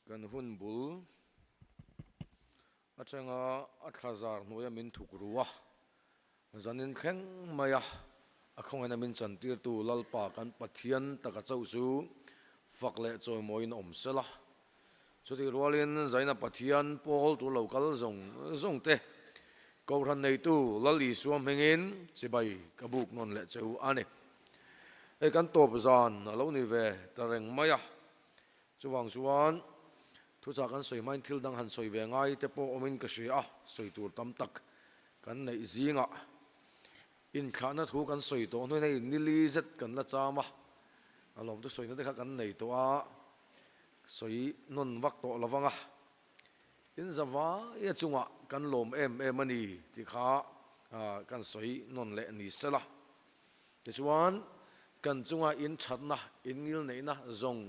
kan hun bul atanga athazar noya min thukruwa zanin thleng maya akhonga min chantir tu lalpa kan pathian taka chausu fakle choi moin omsela chuti rualin zaina pathian pol tu local zong te kauran nei tu lali suam hengin chibai kabuk non le cheu ane e kan top zan alo ni ve tareng maya chuwang suan thu cha kan soi main thil dang han soi ve ngai te po omin ka hria soi tur tam tak kan nei zinga in khana thu kan soi to noi nei nili zet kan la chama alom tu soi na de kha kan nei to a soi non vak to lawanga in zawa ya chunga kan lom em ani ti kha kan soi non le ni sela te chuan kan chunga in thatna in ngil nei na zong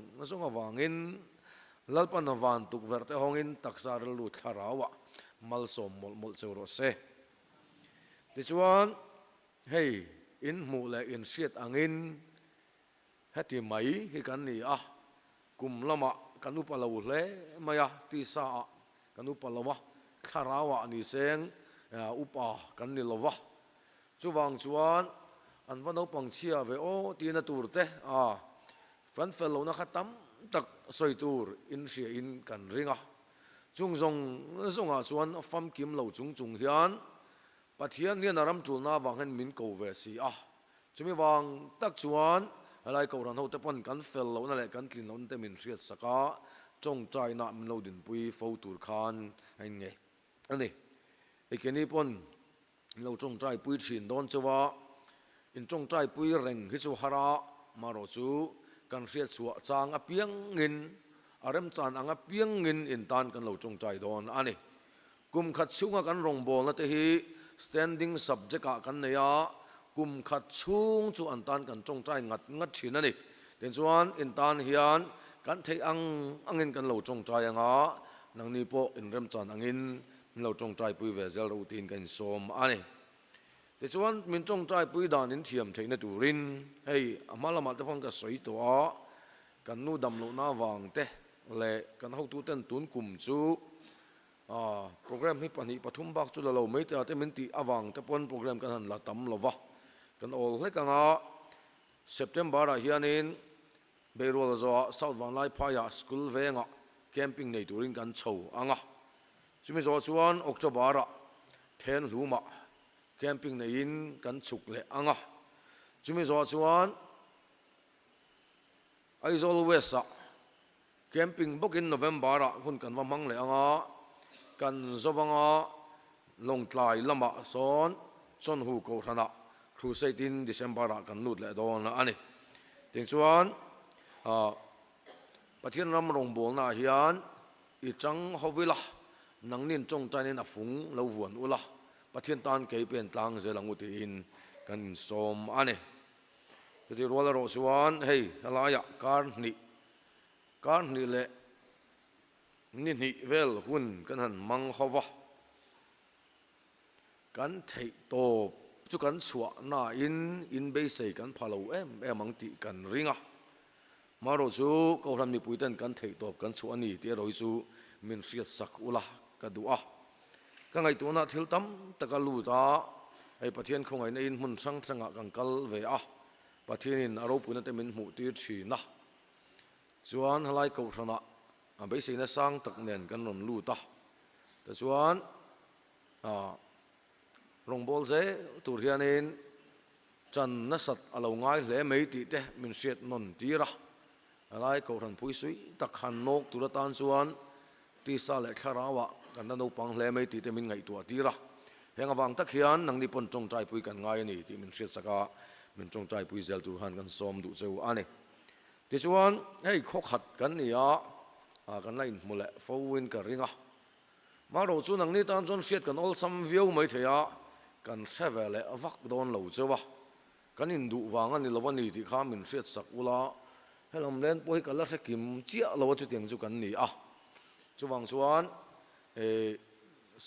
awangin lalpan van tuk verte hongin taksar lu tharawa mal som mol chero se ti chuan hei in mu le in siat angin heti mai hi kan ni a kum lama kan upalo hle maya ti sa kan upalawa tharawa ni seng upa kan ni lowa chuwang chuan an vano pangchia ve o tina turte fan fellow na khatam tak soi tur in sia in kan ringa zonga chuan fam kim lo chung hian pathian hian aram tulna wanghen min ko ve si chumi wang tak chuan alai ko ran ho te pon kan fellow na le kan tlin lon te min riat saka chong chai na min lo din pui fo tur khan ai nge ani ekeni pon lo chong chai pui thin don chawa in chong chai pui reng hi chu hara maro chu kan riat chuwa chang a piangin arem chan anga piangin in tan kan lo chong chai don ani kum khat chunga kan rong bol na te hi standing subject a kan neya kum khat chung chu an tan kan chong chai ngat thin ani tin chuan in tan hian kan thei angin kan lo chong chai anga nang ni po in rem chan angin lo chong chai pui ve zel routine kan som ani ti chuan min chong chai pui dan in thiam theina turin hei amalama te phong ka soi to a kan nu dam lo na wang te le kan ho tu ten tun kum chu program hi pani pathum bak chu lo mai te min ti awang te pon program kan han la tam lova kan ol hle kanga september a hianin berol zo south van lai phaya school venga camping nei turin kan chho anga chumi zo chuan october a then luma camping nei in kan chuk le anga chumi zo chuan Aizol West camping book in November hun kan mamang le anga kan zowanga longtlai lama son hu ko thana crusade in December kan lut le don ani tin chuan pathian ram rong bol na hian I chang hovila nangnin chong chanin a fung lo vuan ula pathian tan ke pen tlang zelanguti in kan som ani ti rola ro suan hei alaya kar ni le ni vel hun kan han mang khowa kan thei to chu kan chua na in be sei kan phalo em ang ti kan ringa maro chu ko ram ni puiten kan thei top kan chu ani ti roi chu min riat sak ula ka du'a ka ngai tu na thil tam takalu ta ai pathian khongai na in mun sanga kan kal ve pathian in aro puna te min mu tir thina chuan halai ko thana be sei na sang tak nen kan ron lu ta ta chuan rong bol ze tur hianin chan na sat alo ngai hle mei ti te min siat non tira alai ko ran pui sui tak khan nok tura tan chuan ti sa le tharawa kan na no pang hle mei ti te min ngai tua tira henga wang tak hian nang ni pon chong chai pui kan ngai ni ti min siat saka min chong chai pui zel tur han kan som du cheu ani ti chuan hei khok khat kan ni kan lain mule fowin ka ringa maro chu nang ni tan chon siat kan ol sam viau mai theya kan sevele avak don lo chewa kan in du wanga ni lawani ti kha min siat sak ula helom len poi kala se kim chia lo chu tiang chu kan ni chuwang chuan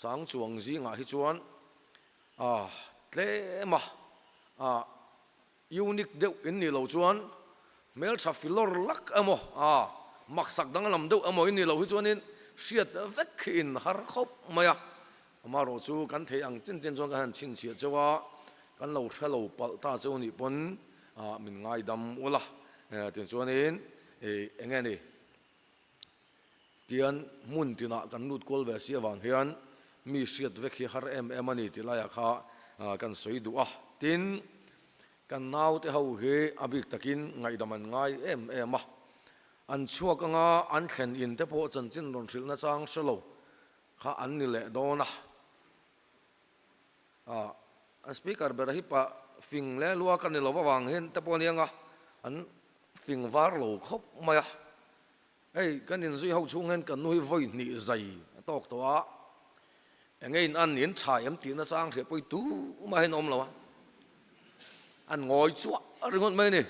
sang chuang zi nga hi chuan tle ma unique deuh in ni lo chuan mel tha filor lak amo mặc sắc đang làm đâu amoi ni lo hi chuanin siat vek khin har khop maya mà rồi chú kan thấy ang chân chân chuan kan chin chia chawa kan lo thalo pal ta chu ni pon min ngai dam ula tin chuanin enge ni tian mun tina kan lut kol ve sia wang hian mi siat vek hi har ani ti la ya kha kan soi du tin kan nau te ho he abik takin ngai daman ngai ma an chuak anga an thlen in te po chan chin ron thil na chang selo kha an ni le dona an speaker berahi pa fing le lua kan ni lo wang hen te po nianga an fing var lo khop maya ei kan in zui ho chung hen kan nui voi ni zai tok to a engein an nin chai am ti na chang se poi tu ma hen om lo an ngồi chua ringot mai ni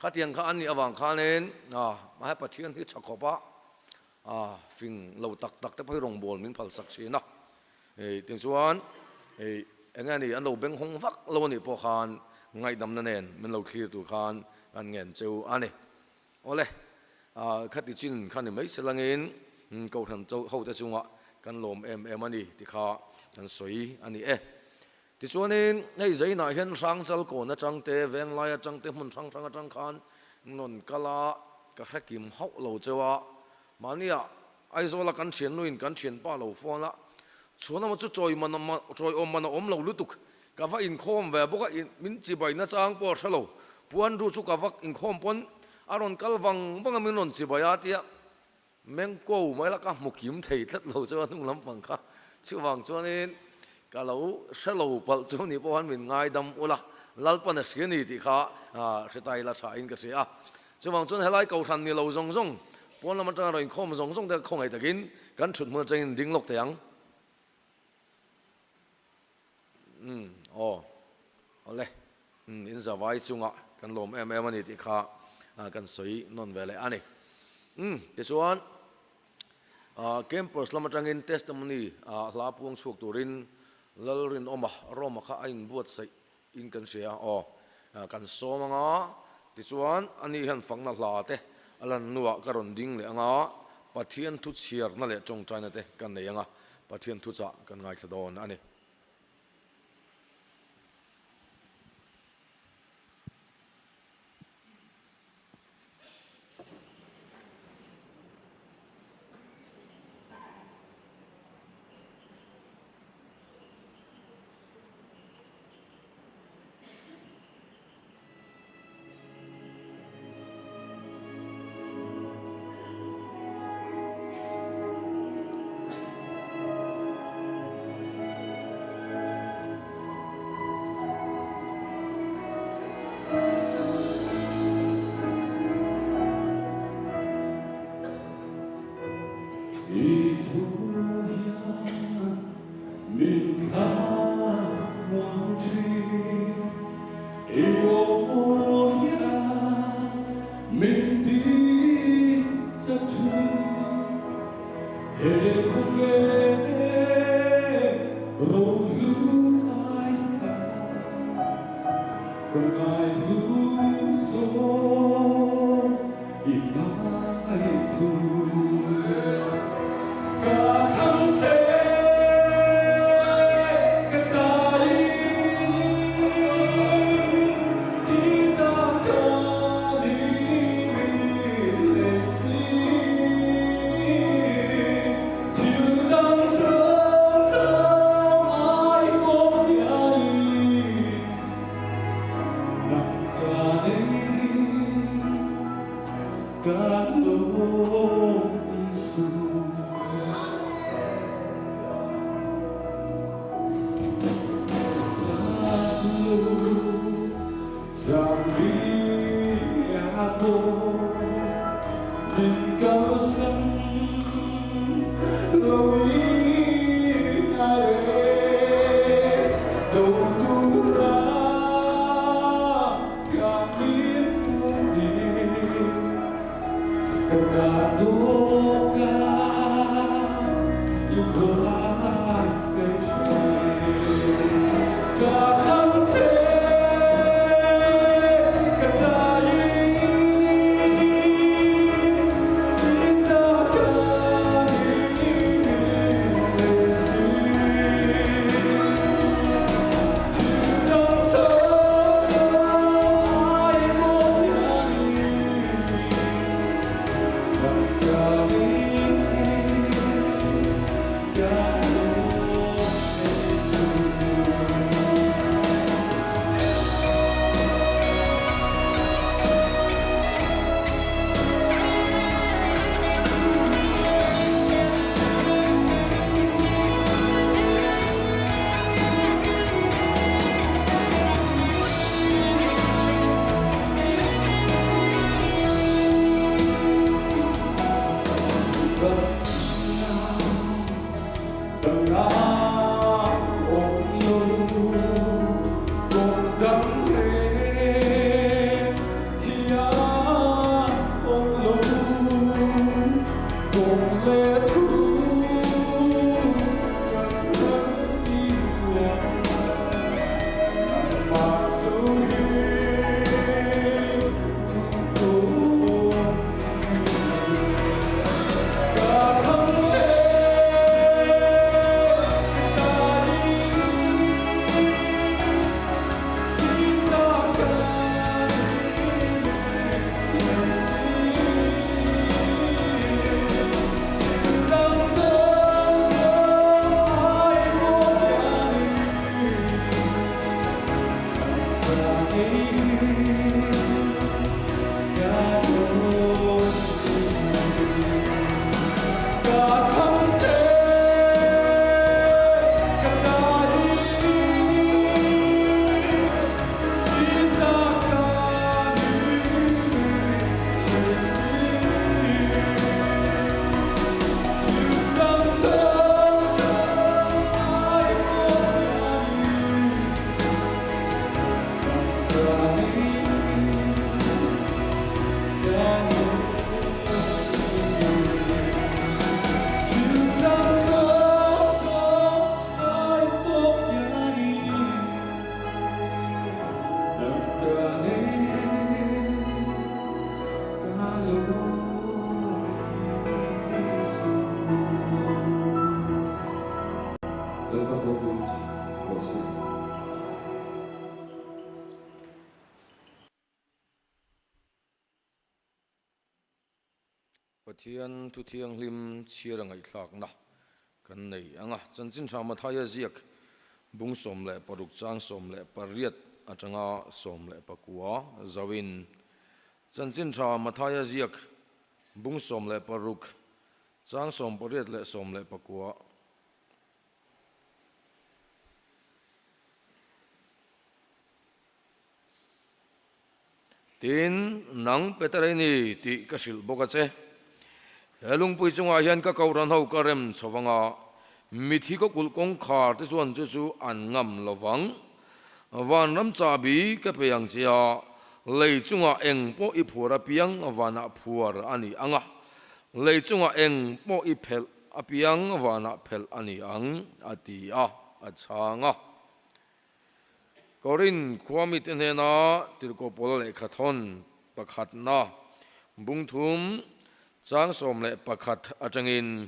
khá tiền khá ăn ni awang khá nên mà hai pathian hi chakho pa phình lâu tắc tắc te phai rong bol min phal sak chi na tiếng chuan anh em này anh lâu beng hong vak lâu ni po khan ngay đam na nen min lâu khi tu khan anh nghen châu anh này ole khát đi chín khan ni mấy selangin câu thần châu hậu te chunga kan lom em ani ti kha kan soi ani thì cho nên ngay giấy này hiện sang chal cổ na trăng te veng lai trăng te mun sang sang trăng khan non kala ka kha kim hau lo chawa mania ai zo la kan chen nuin kan chen pa lo phone la chona ma chu choi man om lo lutuk ka va in khom ve boka in min chi bai na chang po thalo puan ru chu ka vak in khom pon aron kalwang bang min non chi baya tia meng ko mai la ka mukim thei tlat lo chawa nung lam pang kha chu wang cho nên cả lâu sẽ lâu bận chỗ này bao mình ngay đâm ula lalpan là cái này thì khá sẽ tay là sai cái gì chứ bằng chỗ này lại cầu thần như lâu rong rong bao năm trước rồi không rong rong thì không ai được in gắn chuột mưa trên đỉnh lục tiếng ole in giờ vai chung ạ kan lom em này thì khá kan soi non về lại anh này thì chuan campus lama tangin testimony la puang chuk turin lalrin oma roma kha ain buat sai in kan sia kan so manga ti chuan ani han fangna hla te alan nuwa karon ding le anga pathian thu chiar na le chong china te kan nei anga pathian thu cha kan ngai thadon ani Pathian tu thiang lim chia ngai thlak na kan nei anga chanchin tha ma thaya ziak bung som le paruk chang som le pariat atanga som le pakua zawin chanchin tha ma thaya ziak bung som le paruk chang som pariat le som le pakua tin nang petareni ti kasil bokache helung pui chunga hian ka kauran ho karem chawanga mithi ko kulkong khar te chuan chu chu an ngam lowang van ram cha bi ka peyang chia lei chunga eng po i phura piang wana phuar ani anga lei chunga eng po i phel apiang wana phel ani ang ati a achanga Korin kwamit nena tirko pol le khathon pakhat na bungthum chang som le pakhat atangin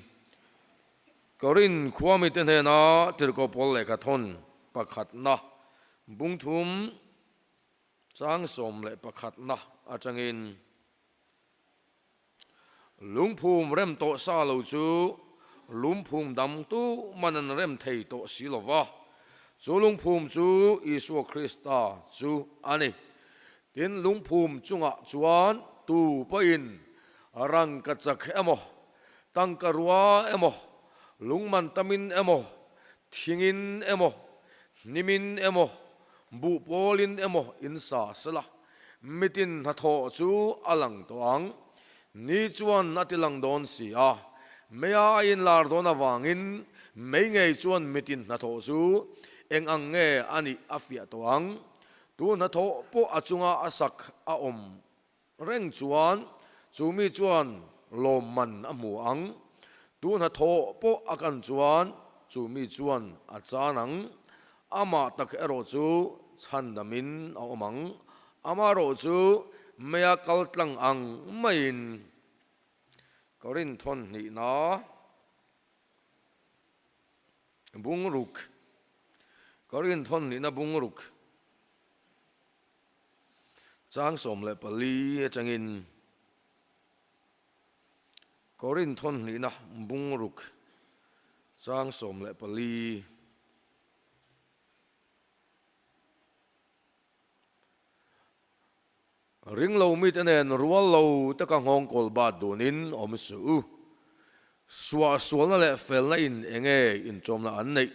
Korin kwamit nena tirko pol le khathon pakhat na bungthum chang som le pakhat na atangin lungphum rem to sa lo chu lungphum dam tu manan rem thei to silova chu lungphum chu Isu Krista chu ani tin lungphum chunga chuan tu pain rang ka chak emo tangkarwa emo lungman tamin emo thingin emo nimin emo bu polin emo insa sala mitin hatho chu alang toang ni chuan natilang don sia meya in lar don awangin mei ngei chuan mitin hatho chu eng ang nge ani afia toang tu na tho po achunga asak a om reng chuan chumi chuan lomman amu ang tu na tho po akan chuan chumi chuan achanang ama tak ero chu chandamin a omang ama ro chu meya kaltlang ang main korin thon ni na bungruk Korin thon ni na bungruk chang som le pali atangin Korin thon ni na bungruk chang som le pali ring lo mit anen rual lo ta ka ngong kol ba donin om su suwa sual na le fel na in enge in chom na an nei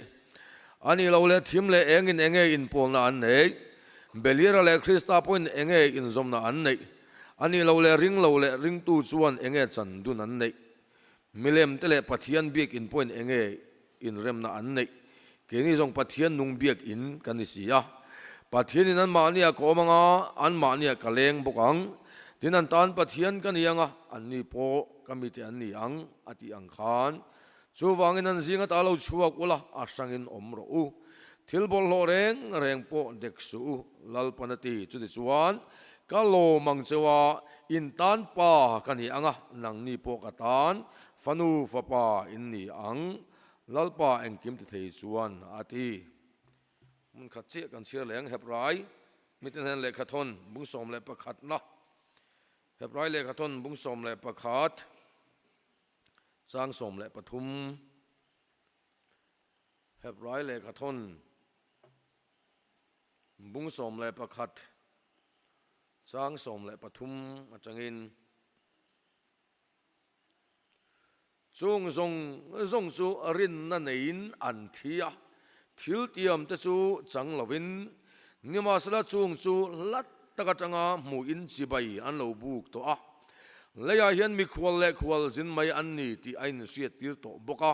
ani lo le thim le engin enge in pol na an nei belira le Krista point enge in zom na an nei ani lo le ring tu chuan enge chan dun an nei milem tele pathian biak in point enge in rem na an nei keni zong pathian nung biak in kanisia pathian in an mania ko manga an mania kaleng bokang tinan tan pathian kanianga anni po kamiti anni ang ati ang khan chu wangin an zinga ta lo chuak ula asangin omro u thilbol lo reng po deksu lalpanati chu di chuan ka lo mang chewa in tan pa kani anga nang ni po katan fanu fapa in ni ang lalpa engkim ti thei chuan ati mun khachi kan chir leng hebrai miten le khathon bung som le pakhat na hebrai le khathon bung som le pakhat chang som le pathum hebrai le khathon bung som le pakhat chang som le pathum atangin chung zong chu rin na nein an thia thil tiam te chu chang lovin nimasla chung chu lat taka tanga mu in chibai an lo buk to a leya hian mi khwal le khwal zin mai an ni ti ain siat tir to boka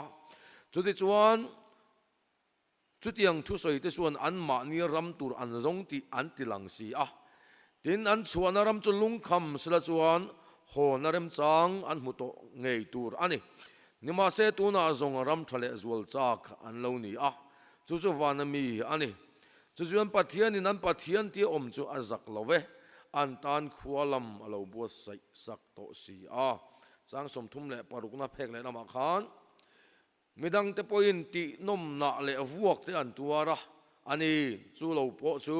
chuti chuan chutiang thu soi te chuan an ma ni ram tur an zong ti an tilang si a tin an chuan ram chu lung kham sla chuan ho na rem chang an mu to ngei tur ani nima se tu na zong ram thale zual chak an lo ni a chu chu vanami ani chu chuan pathian in an pathian ti om chu azak love an tan khualam alo bo sai sak to si a sang som thum le parukna phek le nama khan midang te point ti nom na le vuak te an tuara ani chu lo po chu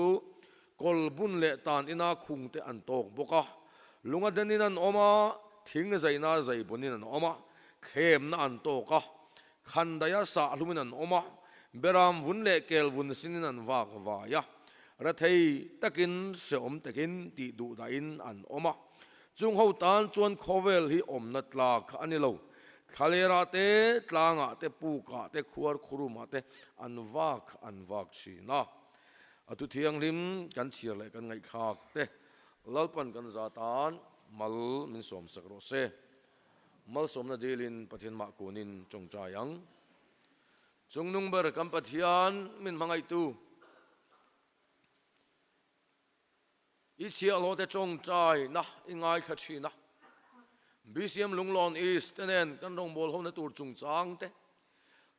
kolbun le tan ina khung te an tok boka lunga denin an oma thing zai na zai bunin an oma khem na an to ka khan daya sa lumin an oma beram vun le kel vun sinin an wak wa ya ra thei takin se om takin ti du da in an oma chung ho tan chuan khovel hi om na tlak ani lo khalera te tlanga te puka te khuar khuruma te an wak chi na atu thiang lim kan chir le kan ngai khak te lalpan kan zatan mal min som sakro se mal som na delin pathian ma kunin chongcha yang chung nung ber kam pathian min mangai tu i chia lo te chongchai na ingai khachi na BCM lunglon is tenen kan rong bol hon na tur chung chang te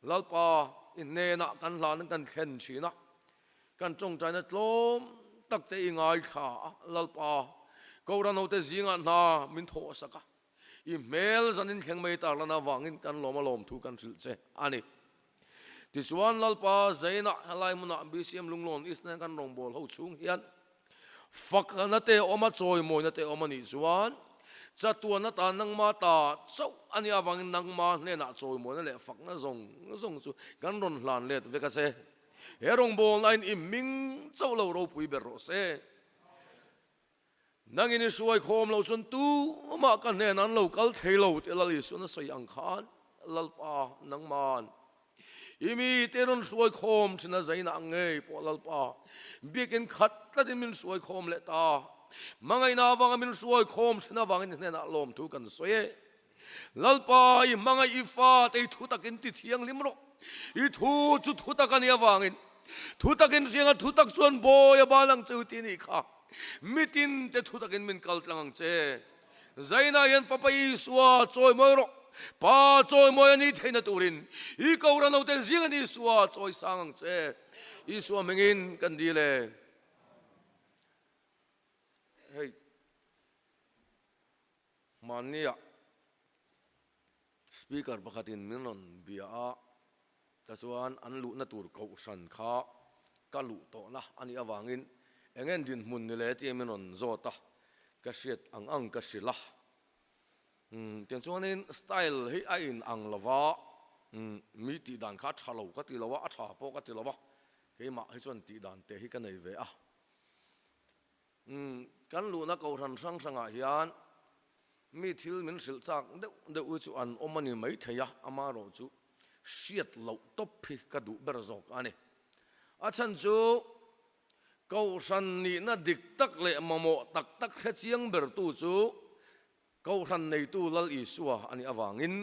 lalpa in ne na kan hlan kan khen chi na kan chongchai na tlom tak te ingai kha lalpa koran ho te zinga na min tho saka email zanin kheng mai tar lana wangin kan loma lom thu kan sil che ani tiswan lalpa zaina halai muna BCM lunglon is na kan rong bol ho chung hian fak na te oma choi moi na te oma ni chuan chatuan na ta nang ma ta chau ani awangin nang ma ne na choi moi na le fak na zong chu kan ron hlan let ve ka se herong bol line i ming chau lo ro pui ber ro se nangin suai khom lo chun tu ma kan ne nan lo kal thei lo te lali sun na soi ang khan lalpa nang man imi teron suai khom thina zaina ange po lalpa bikin khat tadin min suai khom le ta mangai na wang min suai khom thina wangin ne na lom thu kan soye lalpa i mangai i fa te thu takin ti thiang limro i thu chu thu takan ya wangin thu takin singa thu tak chuan boy balang chu ti ni kha mitin te thu takin min kal tlang che zaina yan fa pai suwa choi moi ro pa choi moi ani theina turin I kauran no ten zing ani suwa choi sang che I suwa mengin kan dile hey mania speaker pakhatin minon bia tasuan anlu na tur ko san kha kalu to na ani awangin engen din mun ni le ti minon zota ka siat ang ka sila tiang chuanin style hi a in ang lawa mi ti dan kha thalo ka ti lawa a tha po ka ti lawa ke ma hi chuan ti dan te hi ka nei ve a kan lu na ko ran sang sanga hian mi thil min sil chak de u chu an omani mai theya ama ro chu siat lo top phi ka du ber zok ani a chan chu ko san ni na dik tak le mamo tak kha chiang ber tu chu ko ran nei tu lal I suwa ani awangin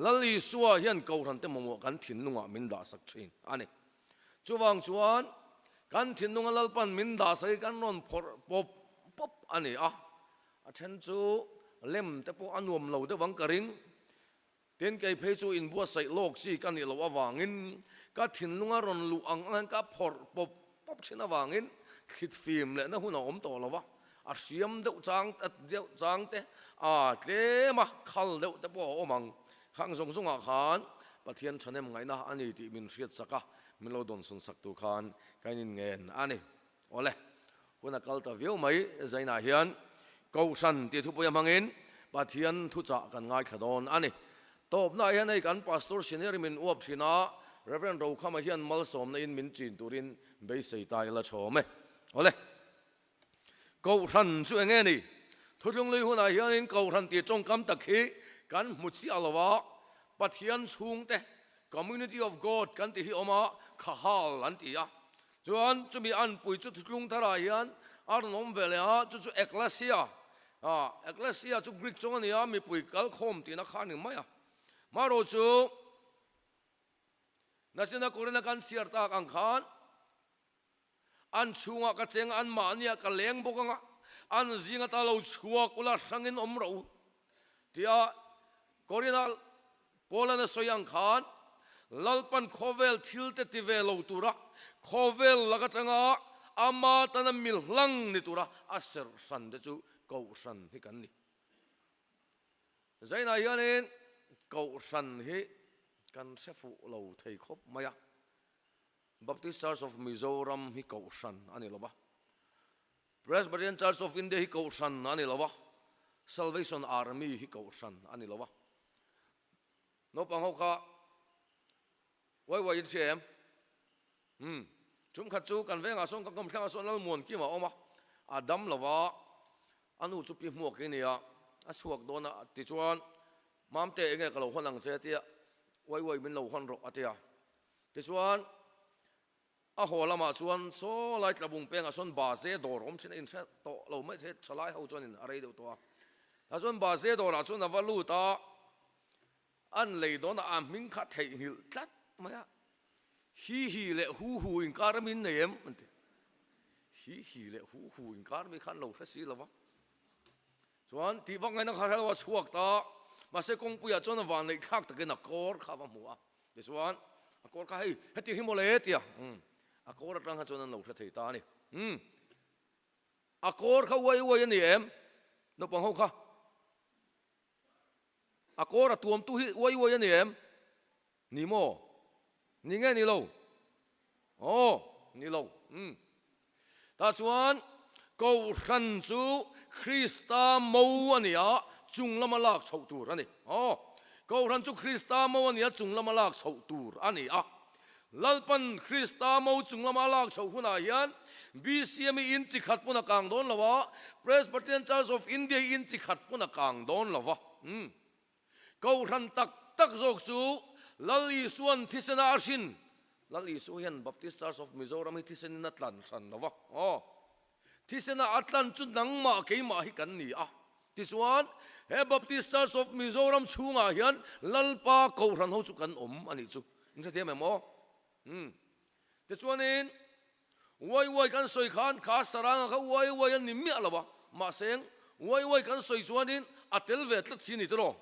lal I suwa hian ko ran te mamo kan thin lunga min da sak thin ani chuwang chuan kan thin lunga lalpan min da sai kan ron pop ani a then chu lem te po anuam lo de wang karing ten kai phei chu in bua sai lok si kan ni lo awangin ka thin lunga ron lu ang ka phor pop china wangin khit film le na huna om to lawa a siam de chang te a tle ma khal de te po omang khang zong a khan pathian thanem ngai na ani ti min riat saka min lo don sun sak tu khan kainin ngen ani ole kuna kalta view mai zaina hian ko san ti thu poya mangin pathian thu cha kan ngai thadon ani top na hian ai kan pastor senior min uap thina reverend ro khama hian mal som na in min chin turin be sei tai la chome ole ko ran chu enge ni thulung lui huna hian in ko ran ti chong kam takhi kan muchi alawa pathian chung te community of god kan ti hi oma khahal an ti ya chuan chu mi an pui chu thulung thara hian ar nom vele a chu ecclesia chu greek chong ani a mi pui kal khom ti na khan ni maya maro chu nasina korena kan siar tak ang khan an chunga ka cheng an ma ania ka leng bokanga an zinga ta lo chhuwa kula sangin omro tia korena polana soyang khan lalpan khovel thilte tive lo tura khovel laga changa ama tana milhlang ni tura aser san de chu ko san hi kan ni zaina hianin ko san hi kan sefu lo thei khop maya Baptist Church of Mizoram hi ko san ani loba Presbyterian Church of India hi ko san ani loba Salvation Army hi ko san ani lowa no pangho kha wai chem chúng khát chú cần về ngã sông các công sang sông nó muôn kia mà ôm à Adam là vợ anh u chụp phim mua cái này à chuộc đón à thì chuan mám tệ nghe cái lẩu khoan lăng xe tia quay bên lẩu khoan rọ tia thì chuan hồ làm mà chuan số lại là bùng beng à xuân bà dê đồ rom xin in sẽ to lẩu mấy thế trở lại hậu chuan in ở đây đâu to à xuân bà dê đồ là chuan là valu ta anh lấy đó là mình khát thấy hiểu chắc mà hi lệ hu in cả mình này em hi lệ hu in cả mình khăn lẩu thế gì là vâng chuan thì vong ngay nó khá là chuộc ta mà sẽ công bùi cho nó vào này khác từ cái nạc cor khá vào mùa thì chuan cor khá hay hết tiếng himo lệ tia cor đang cho nó lẩu thế thầy ta này cor khá quay anh em nó bằng không khá cor tuom tu quay anh em ni mo ni nghe ni lâu ni lâu ta chuan câu thần chú Christa mâu anh ạ chung lama lak chậu tur anh câu thần chú Christa mâu anh ạ chung lama lak chậu tur anh ạ lalpan Christa mâu chung lama lak chậu huna hian BCM in chỉ khát puna kang don lawa Presbyterian Church of India in chỉ khát puna kang don lawa câu thần tak zok chú lali suan thisena arsin lali suan Baptist Church of Mizoram thisena natlan san lawa Thisena atlan chu nangma keima hi kan ni a tiswan he Baptist Church of Mizoram chunga hian lalpa ko ran ho chu kan ani chu insa the memo tiswanin wai kan soi khan kha saranga kha wai an nimmi alawa ma seng wai kan soi chuanin atel ve tlat chi ni tro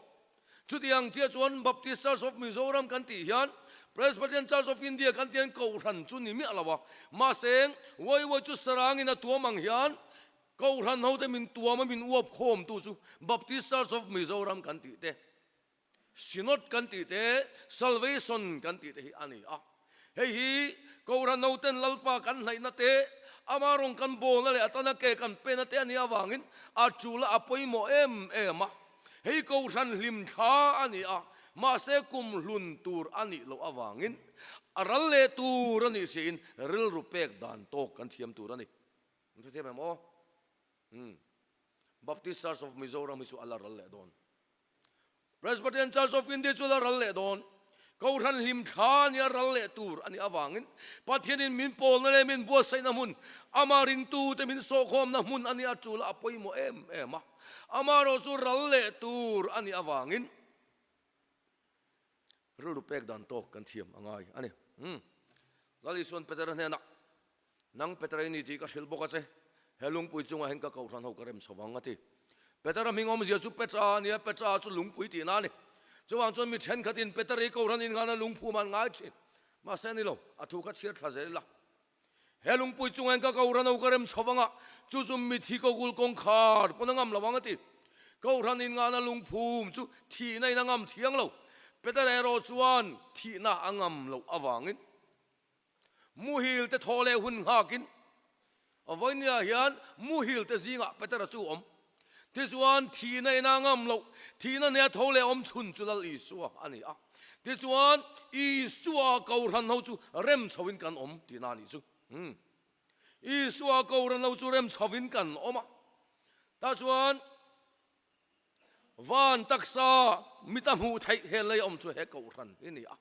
chu tiang chia chuan Baptist Church of Mizoram kan ti hian Presbyterian Church of India kan tiang ko ran chu ni mi alawa ma seng wai chu sarang ina tua mang hian ko ran ho te min tua ma min uap khom tu chu Baptist Church of Mizoram kan ti te Synod kan ti te Salvation kan ti te hi ani a hei hi ko ran ho ten lalpa kan hlai na te amarong kan bol na le atana ke kan pe na te ani awangin a chula apoi mo em ma hei ko ran lim tha ani a ma se kum lun tur ani lo awangin aral le tur ani sin ril rupek dan tok kan thiam tur ani nse the mo Baptist Church of Mizoram isu ala ral le don Presbyterian Church of India chu ala ral le don ko ran lim tha ni ral le tur ani awangin pathianin min pol na le min bo sai na mun amaring tu te min so khom na mun ani achula apoi mo em ma amaro chu ral le tur ani awangin rul pek dan to kan thiam angai ani lali son peter ne na nang peter ni ti ka hil boka che helung pui chunga hen ka ko ran ho karem sawang ati peter mingom zia chu petra ni petra chu lung pui ti na ni chuwang chon mi then khatin peter e ko ran in ngana lung phu man ngai chi ma se ni lo athu ka chiar tha ze la helung pui chunga hen ka ko ran ho karem sawanga chu zum mi thi ko gul kong khar ponangam lawang ati ko ran in ngana lung phum chu thi nei nangam thiang lo Peter ero chuan thi na angam lo awangin muhil te thole hun hakin avoinia hian muhil te zinga Peter chu om ti chuan thi na angam lo thi na ne thole om chun chulal isua ani a ti chuan isua ko ran ho chu rem chawin kan om ti na ni chu isua ko ran ho chu rem chawin kan oma ta chuan van taksa mitam hu thai helai om chu he ko ran ini a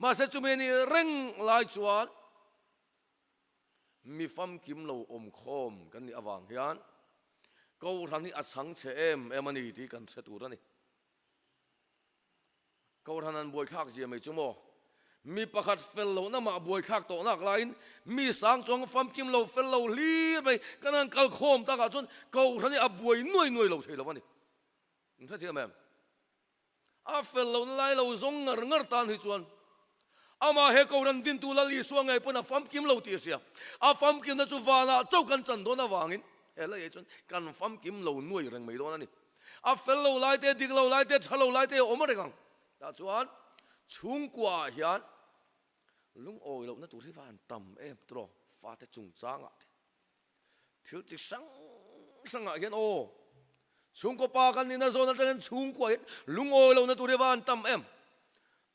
ma se chu meni reng lai chuan mi fam kim lo om khom kan ni awang hian ko ran ni asang che em ani ti kan se tur ani ko ran an boi thak ji mai chu mo mi pakhat fel lo na ma boi thak to nak lain mi sang chong fam kim lo fel lo li mai kan kal khom ta ka chun ko ran ni a boi noi lo thei lo ani thế thì em à phải lâu nay lâu giống ngar tan hi chuan ama he ko ran din tu la li suang ai puna fam kim lo ti sia a fam kim na chu wala chau kan chan do na wangin he la ye chun kan fam kim lo nuai reng mai do na ni a fel lo lai te dik lo lai te thalo lai te omare gang ta chuan chung kwa hian lung oi lo na tu ri van tam em tro fa te chung changa thil chi sang sang a hian o chung ko pa kan ni na zona tan chung ko lung oi lo na tu re van tam em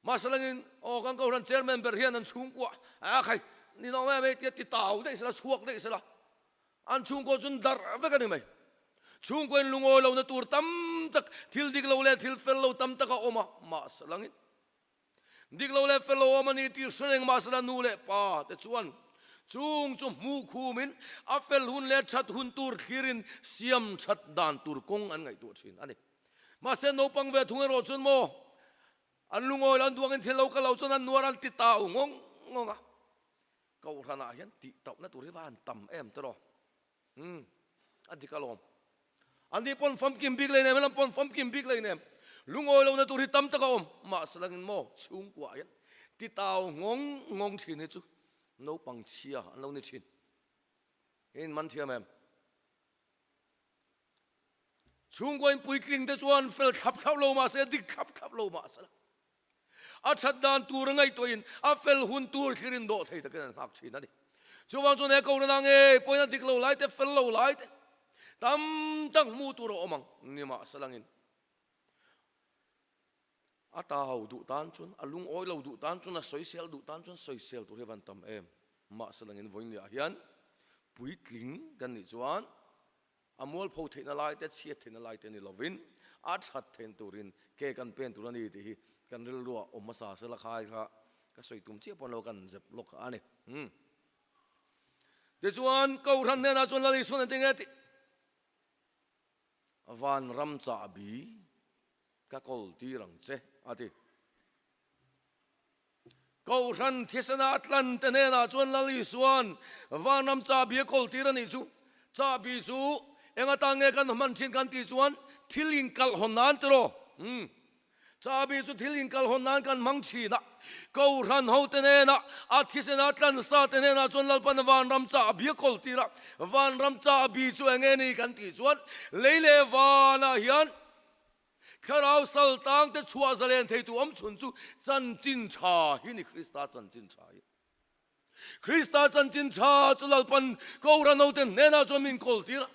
masalangin o kan ko ran chairman ber hian an chung ko a khai ni no me ti tau dei sala suak dei sala an chung ko chun dar ve kan mai chung ko lung oi lo na tur tam tak thil dik lo le thil fel lo tam tak a oma masalangin dik lo le fel lo oma ni ti sreng masala nu le pa te chuan chung chu mu khu min a fel hun le that hun tur khirin siam that dan tur kong an ngai tu thin ani ma se no pang ve thung ro chun mo an lungoi lan duang in thelo ka lo chon an nuaran ti tau ngong ngonga kau rana hian ti tau na tur van tam em tro adikalom andi pon fam kim big le nem pon fam kim big le nem lungoi lo na tur tam ta ka om ma salang mo chung kwa hian ti tau ngong ngong thin ni chu no pang chia no ni thin in man thiam em chung ko in pui kling te chuan fel khap khap lo ma se dik khap khap lo ma sa a that dan tur ngai to in a fel hun tur khirin do thei ta kan hak thin ani chuwang chu ne ko na nge poina dik lo lai te fel lo lai te tam tang mu tur omang ni ma salangin atau du tan chun alung oi lo du tan chun a social du tan chun social tu hevan tam em ma salangin voin lia hian pui tling kan ni chuan amol pho theina lai te chia theina lai te ni lovin a that then turin ke kan pen turani ti hi kan ril ruwa om sa sala khai kha ka soi tum che pon lo kan zep lok ani de chuan ko ran ne na chun la li sun ting ati van ram cha bi ka kol ti rang che ati ko ran thisana atlan te ne na chun la li suan van ram cha bi kol ti ran ni chu cha bi chu enga tange kan man chin kan ti chuan thilin kal honan tro cha bi chu thilin kal honan kan mang chi na ko ran ho te ne na a thisena tlan sa te ne na chon lal pan van ram cha bi kol ti ra van ram cha bi chu enge ni kan ti chuan leile wana hian kharau sal tang te chua zalen thei tu om chun chu chan chin cha hi ni krista chan chin cha hi krista chan chin cha chu lal pan ko ran ho te ne na chon min kol ti ra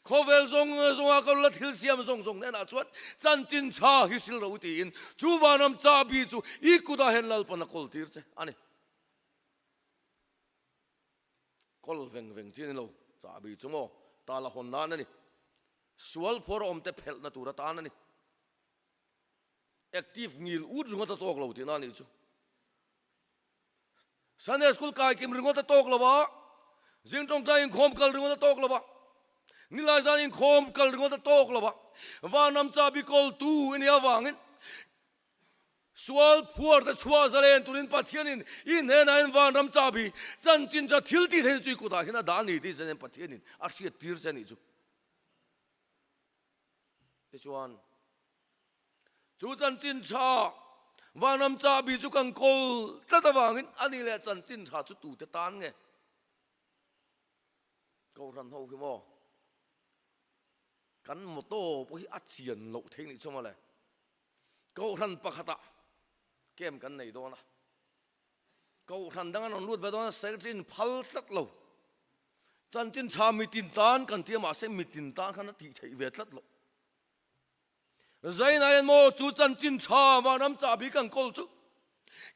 khovel zong zong a ko la thil siam zong zong ne na chuan chan chin cha hi sil ro ti in chu wanam cha bi chu I ku da hen lal pan kol tir che ani kol veng veng chin lo cha bi chu mo ta la hon na ni sual phor om te phel na tur ta na ni active ngil ut runga ta tok lo ti na ni chu Sunday school kai kim runga ta tok lo ba jing tong ta in khom kal runga ta tok lo ba nila zan in khom kal runga ta tok lo ba wanam cha bi kol tu in ya wangin sual phuar ta chua zalen turin pathianin in ne na in wanam cha bi chan chin cha thil ti the chu ku ta hina da ni ti zen pathianin a hriat tir se ni chu te chuan chu chan chin cha wanam cha bi chu kan kol ta ta wangin ani le chan chin cha chu tu te tan nge ko ran ho ki mo kan mo to po hi a chian lo thei ni chuma le ko ran pakhata kem kan nei do na ko ran dang an lut ve do na secretary phal tat lo chan chin cha mi tin tan kan ti ma se mi tin tan khan ti thei ve tlat lo zai na mo chu chan chin cha wa nam cha bi kan kol chu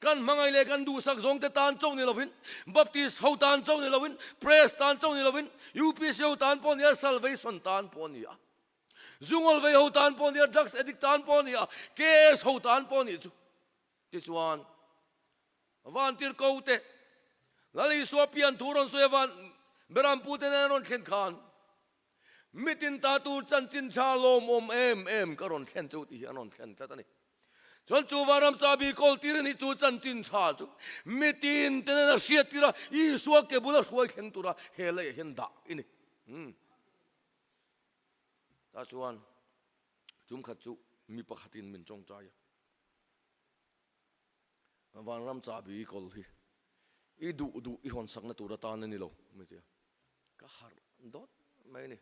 kan mangai le kan du sak zong te tan chong ni lovin baptist ho tan chong ni lovin praise tan chong ni lovin UPC ho tan pon ya salvation tan pon ya zungol ve ho tan pon ya drugs addict tan pon ya case ho tan pon ni chu ti chuan van tir ko te lali so pian thuron so van beram pu te non khen khan mitin ta tu chan chin cha lom om em karon khen chu ti anon khen ta ni chon chu waram cha bi kol tir ni chu chan chin cha chu mitin te na sia tira I so ke bula huai khen tu ra hele hen da ini ta chuan chum khat chu mi pakhatin min chong cha ya van ram cha bi kol hi I du I hon sak na tu ra ta na ni lo mi tia ka har dot mai ni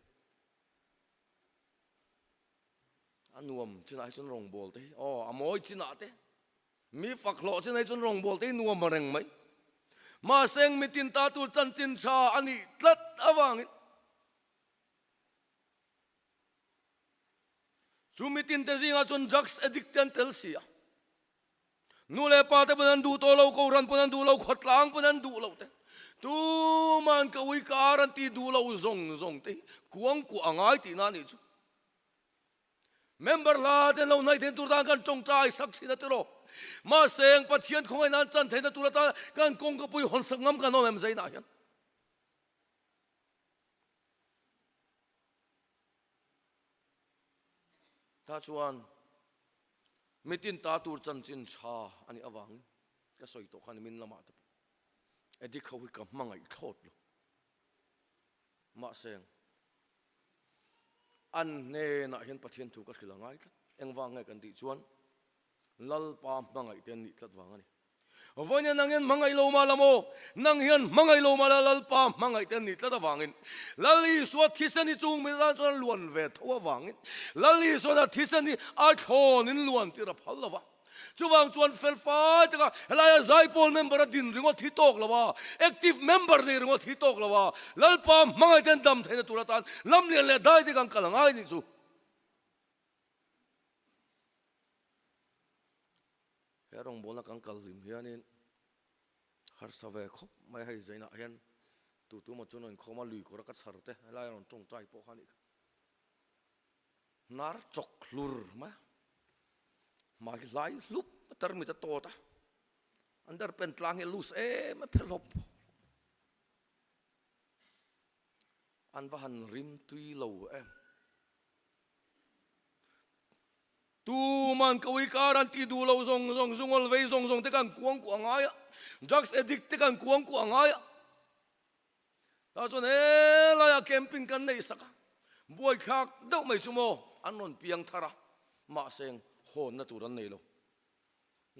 anuam chinai chun rong bol te amoi china te mi faklo chinai chun rong bol te nuam mareng mai ma seng mitin ta tu chan chin cha ani tlat awang Sumitin te zinga chun drugs addicted tel sia nule pa te panan du to lo ko ran panan du lo khotlang panan du lo te tu man ka wi karan ti du lo zong te kuang ku angai ti na ni chu member la te lo nai ten tur dan kan chong chai sak china te ro ma seng pathian khong ai nan chan the na tu la ta kan kong ka pui hon sangam kan no mem zai na hian ta chuan mitin ta tur chan chin tha ani awang ka soi to khan min lama ta edi khawi ka mangai thot lo ma seng an ne na hian pathian thu ka khila ngai eng wang ngai kan ti chuan lal pa mangai ten ni tlat wang ani vonya nang hian mangai lo ma lamo nang hian mangai lo ma lal pa mangai ten ni tlat wangin lali suat thisani chung mi dan chuan luan ve thawa wangin lali suat thisani a thon in luan ti ra phal lawa chuwang chuan fel fa taka helaya zaipol member din ringo thi tok lawa active member ni ringo thi tok lawa lalpa mangai ten dam thaina turatan lam lian le dai ti kang kalangai ni chu herong bola kang kalim hianin har save khop mai hai zaina hian tu ma chunon khoma lui ko ra ka charte helaya ron tong chai po khani nar chok lur ma mai lai lup tar mi ta to ta under pen tlang he lus ma phelop an va han rim tui lo tu man ka wi karan ti du lo zong zungol ve zong te kan kuang ku angaya drugs addict te kan kuang ku angaya ta chon la ya camping kan nei saka boy khak do mai chumo anon piang thara ma seng hon na turan nei lo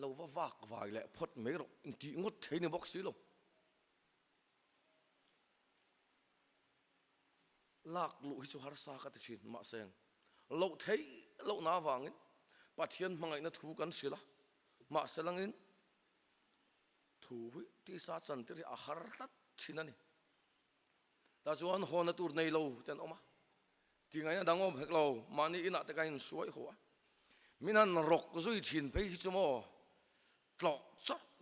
lo va vak vai le phot me ro ti ngot thei ni box si lo lak lu hi chu har sa ka ti thin ma seng lo thei lo na wangin pathian mangai na thu kan sila ma selangin thu ti sa chan ti a har tat thinani ta chuan hon na tur nei lo ten oma ti ngai na dangom hek lo mani ina te kain suai ho minan rok zui thin pe hi chumo tlo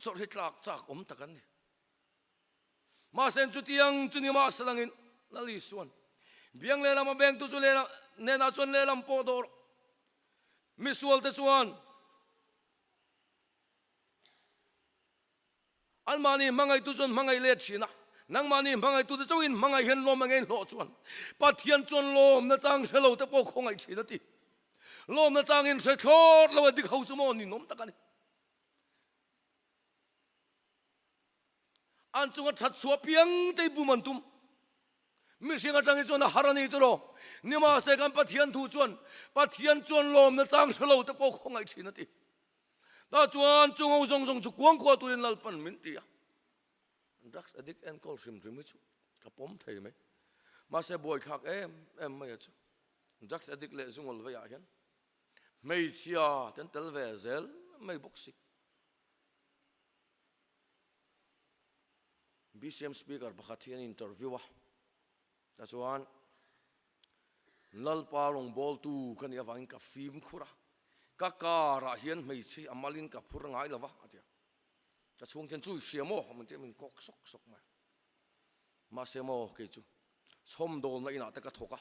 chot hi tlak chak takan ni ma sen chu tiang chuni ma selangin lali suan biang le lama beng tu chu le ne na chon le lam po dor mi sual te chuan al mani mangai tu chon mangai le thina nang mani mangai tu te chawin mangai hen lo mangai lo chuan pathian chon lom na chang thelo te po khongai thina ti lom na changin se thot lo dik ho chu mo ni nom takani an chunga that suwa piang te buman tum mi singa changi chon harani turo nima se kan pathian thu chuan pathian chon lom na chang thelo te po khongai thina ti ta chuan chungo zong chu kuang ko tu in lalpan min ti ya drugs addict and call rim chu ka pom thei me ma se boy khak em mai chu drugs addict le zungol ve ya hian mei chia ten tel ve zel mei boxi BCM speaker pakhathian interview ta chuan lal palong bol tu kan ya wang ka film khura ka kara hian mei chi amalin ka phur ngai lawa atia ta chung chen chu siamo man te min kok sok ma semo ke chu som dol na ina ta ka thoka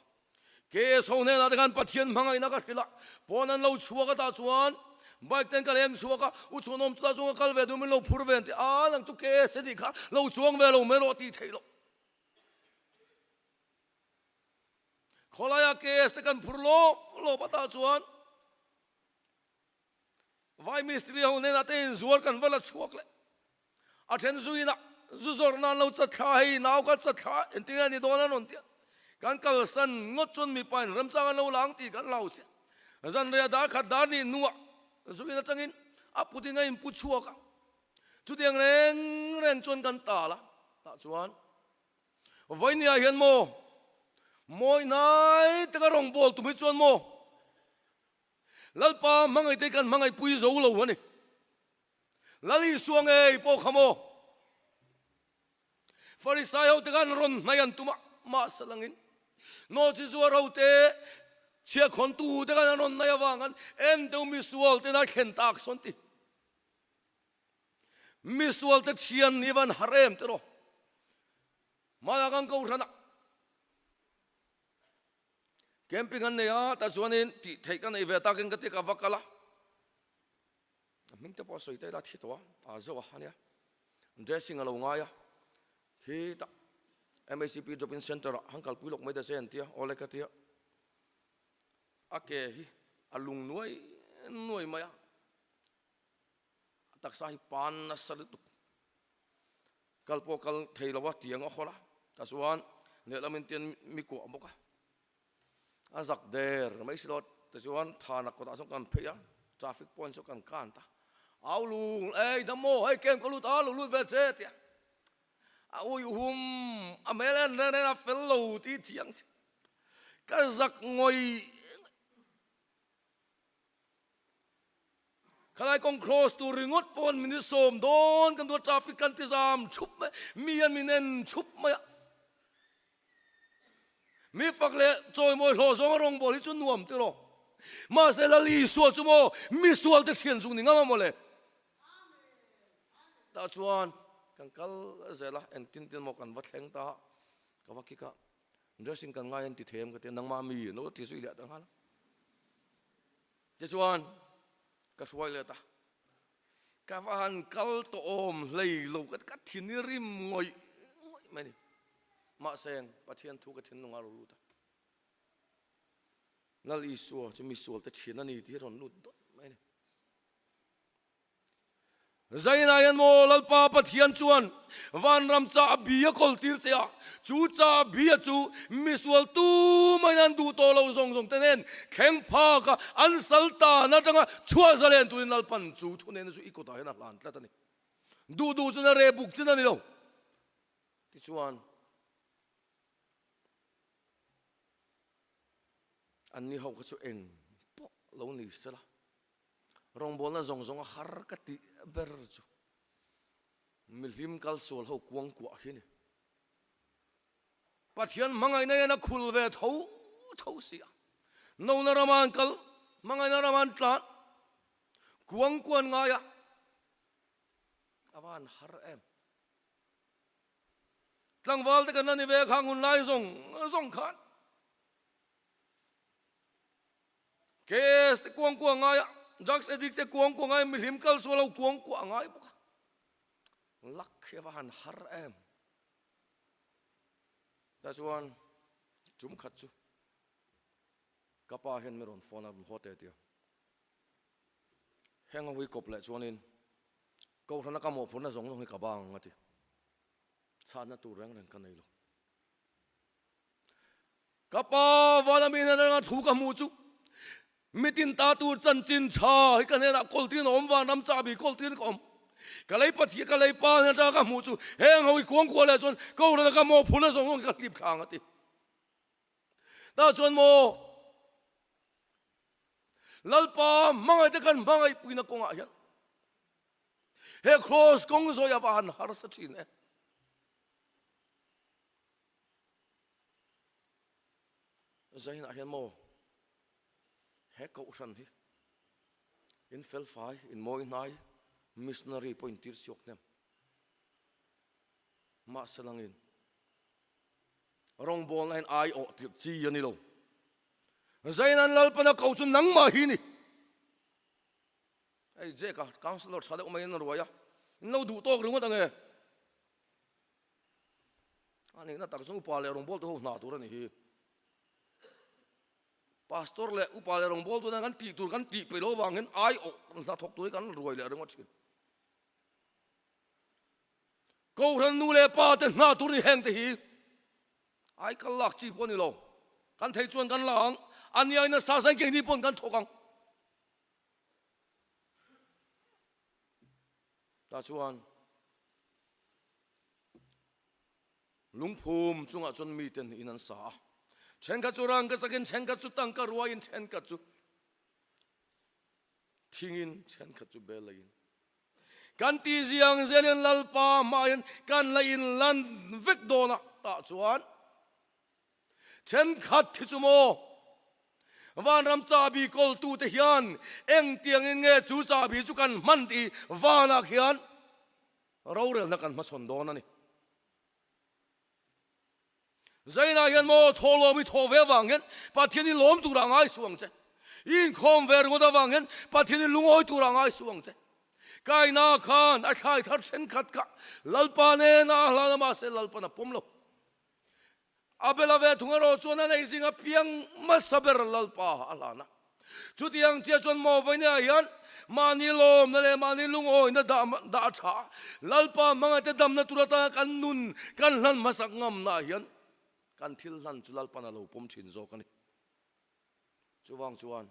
ke so ne na kan pathian mangai na ka hila ponan lo chuwa ka ta chuan bike ten ka leng chuwa ka u chunom ta chuwa kal ve du min lo phur ven ti a lang chu ke se di kha lo chuang ve lo me ro ti theilo kholaya ke este kan phur lo pata chuan vai mistri ho ne na ten zuar kan wala chuak le a then zuina zuzor na lo cha thai naw ka cha tha entinga ni dona non ti kan kal san ngot chun mi pan ram chang lo lang ti kan lau se zan re da khat da ni nuwa zuina changin a puti ngai pu chuaka chu tiang reng chon kan ta la ta chuan voi nia hian mo moi nai ta ka rong bol tu mi chuan mo lalpa mangai te kan mangai pui zo lo ani lali suang ei po khamo farisai ho te kan ron nayan tuma ma salangin no chi zuar ho te chia khon tu te kan non na wangan en do mi sual te na khen tak son ti mi sual te chian ni van harem te ro ma kan ko thana camping an ya ta chuanin ti thei kan ei ve ta ken ka te ka vakala ming te po soi te la thi to a zo ha nia dressing alo nga ya hi ta MACP Drop-in Center hangkal pulok mai da sen tia ole ka tia ake hi alung nuai maya tak sai pan na salutu kalpo kal theilawa tiang a khola ta suan ne lamin tian mi ko amoka azak der mai silot ta suan thana ko ta song kan pheya traffic point so kan ta au lu ei damo ei kem ko lu ta lu ve che tia ui amelan na fellow ti chiang ka zak ngoi kalai kong cross tu ringot pon mini som don kan tu traffic kan ti jam chup mian minen chup ma mi fakle choi mo lo zong rong bol chu nuam ti ro ma se la li so chu mo mi sual te thian zung ni ngama mo le ta chuan kan kal zela en tin mo kan va thleng ta ka va ki ka dressing kan ngai en ti them ka te nang ma mi no ti sui le ta hala che chuan ka suai le ta ka van kal to om lei lo ka thin rim ngoi mai ni ma seng pathian thu ka thin nunga ru ta nal isu chu mi sual te thin ani ti ron lut dot mai ni zaina yan mo lalpa pathian chuan van ram cha bia kol tir cha chu cha bia chu misual tu manan du to lo zong zong tenen kheng pha ka an salta na tanga chua zalen tu nal pan chu thunen su ikota hena lan tla tani du chu na re buk chu na ni lo ti chuan an ni ho ka chu eng po lo ni sala rong bol na zong zong har ka ti ber chu milim kal sol ho kuang kwa hini pathian mangai na na khul ve tho sia no na raman kal mangai na raman tla kuang kuan nga ya awan har em tlang wal te kan ni ve khangun lai zong khan kes te kuang nga ya drugs addict te kuang ngai milim kal solo kuang ngai buka lak khewan har em ta chuan chum khat chu kapa hen meron phone am hote tia henga hui kop le chuanin ko thana ka mo phun na zong ka bang ngati chana tu rang ren kan nei lo kapa wala min na thu ka mu chu mitin ta tu chan chin cha ka ne na kol tin om wa nam cha bi kol tin kom kalai pathi kalai pa na cha ka mu chu heng hoi kuang ko le chon ko na ka mo phun na zong ka lip khang ati ta chon mo lalpa mangai te kan mangai puina ko nga hian he cross kong zo ya van har sa thin e zain a hian mo he ko ran hi in fel fai in moi nai missionary point tir siok nem ma salangin rong bol line ai o ti chi yani lo zainan lal pana ko chu nang ma hi ni ai je ka counselor chale o mai na ruaya no du to ru ngot ange ani na tak chu pa le rong bol to na tur ani hi pastor le upale rong bol tu na kan ti tur kan ti pe lo wangin ai o na thok tu kan ruai le rong chin ko ran nu le pa te na tur ni heng te hi ai ka lak chi pon ni lo kan thei chuan kan lang an ya na sa sang ke ni pon kan thokang ta chuan lungphum chunga chon mi ten in an sa chen ka churang ka sakin chen ka chu tang ka ruain chen ka chu thingin chen ka chu belain kan ti ziang zelen lalpa mayan kan lain lan vek dona ta chuan chen khat thi chu mo van ram cha bi kol tu te hian eng tiang in nge chu cha bi chu kan man ti vana hian ro rel na kan ma son don ani zaina hian mo tholo mi tho ve wangen pathiani lom tu ra ngai suang che in khom ver ngoda wangen pathiani lungoi tu ra ngai suang che kai na khan a khai thar chen khat ka lalpa ne na hla ma se lalpa na pom lo abela ve thungaro chona nei singa piang ma saber lalpa alana chutiang chia chon mo vaina hian mani lom na le mani lungoi na da tha lalpa manga te dam na turata kan nun kan hlan masak ngam na hian kan thil hlan chu lalpa na lo pom thin zo kani chuwang chuan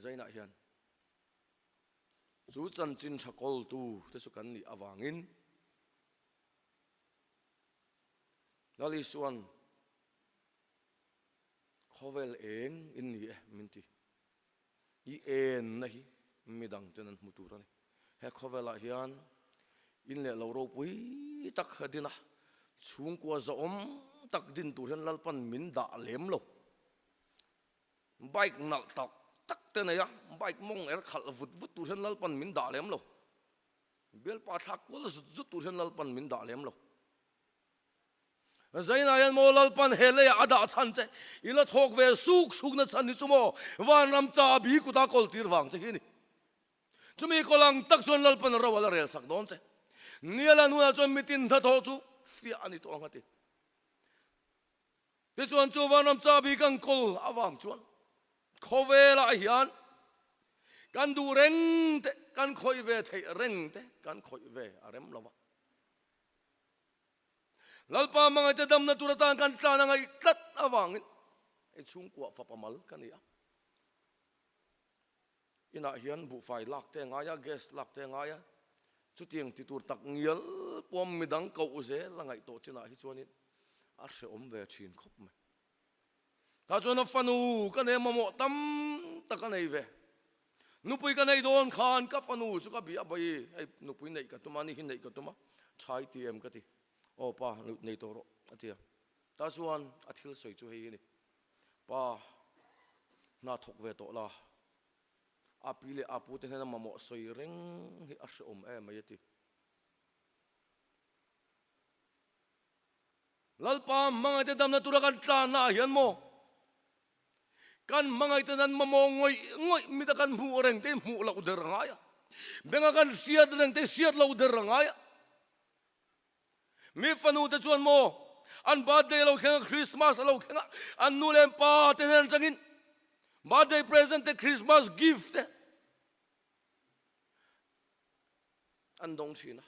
zaina hian chu chan chin thakol tu te su kan ni awangin lali suan khovel eng in ni minti I en nahi midang tenan muturani he khovela hian in le lo ro pui tak hadina chung kwa za om tak din tur hen lalpan min da lem lo bike nal tak tak te na ya bike mong er khal vut vut tur hen lalpan min da lem lo bel pa thak kul zut zut tur hen lalpan min da lem lo zaina yan mo lalpan hele ada chan che ila thok ve suk suk na chan ni chumo wan ram cha bi ku ta kol tir wang che hi ni chumi kolang tak chon lalpan rawal rel sak don che niala nu na chon mitin tha tho chu fi ani to ngati te chuan chu wan ram cha bi kang kol awang chuan khovela hian kan du reng te kan khoi ve thei reng te kan khoi ve arem lawa lalpa mga te dam na turatan kan tana ngai tlat awangin e chung kwa fa pamal kania ina hian bu fai lak te ngaya gas lak te ngaya chutiang ti tur tak ngial pom midang ko uze langai to china hi chuanin a se om ve thin khop me ta chona fanu kan e mamo tam takanei ve nupui kan ei don khan ka fanu chu ka bi abai ai nupui nei ka tumani hin nei ka tuma chai tm ka ti opa nei toro atia ta chuan athil soi chu hei ni pa na thok ve to la apile apu te na mamo soi reng hi ashe om e mai ti lalpa manga te dam na turakan tla na hian mo kan mangai te nan mamo ngoi ngoi mi ta kan mu reng te mu la uder ngaya benga kan siat reng te siat la uder ngaya mi fanu te chuan mo an birthday lo khenga Christmas lo khenga an nulem pa te hen changin birthday present te Christmas gift te an dong china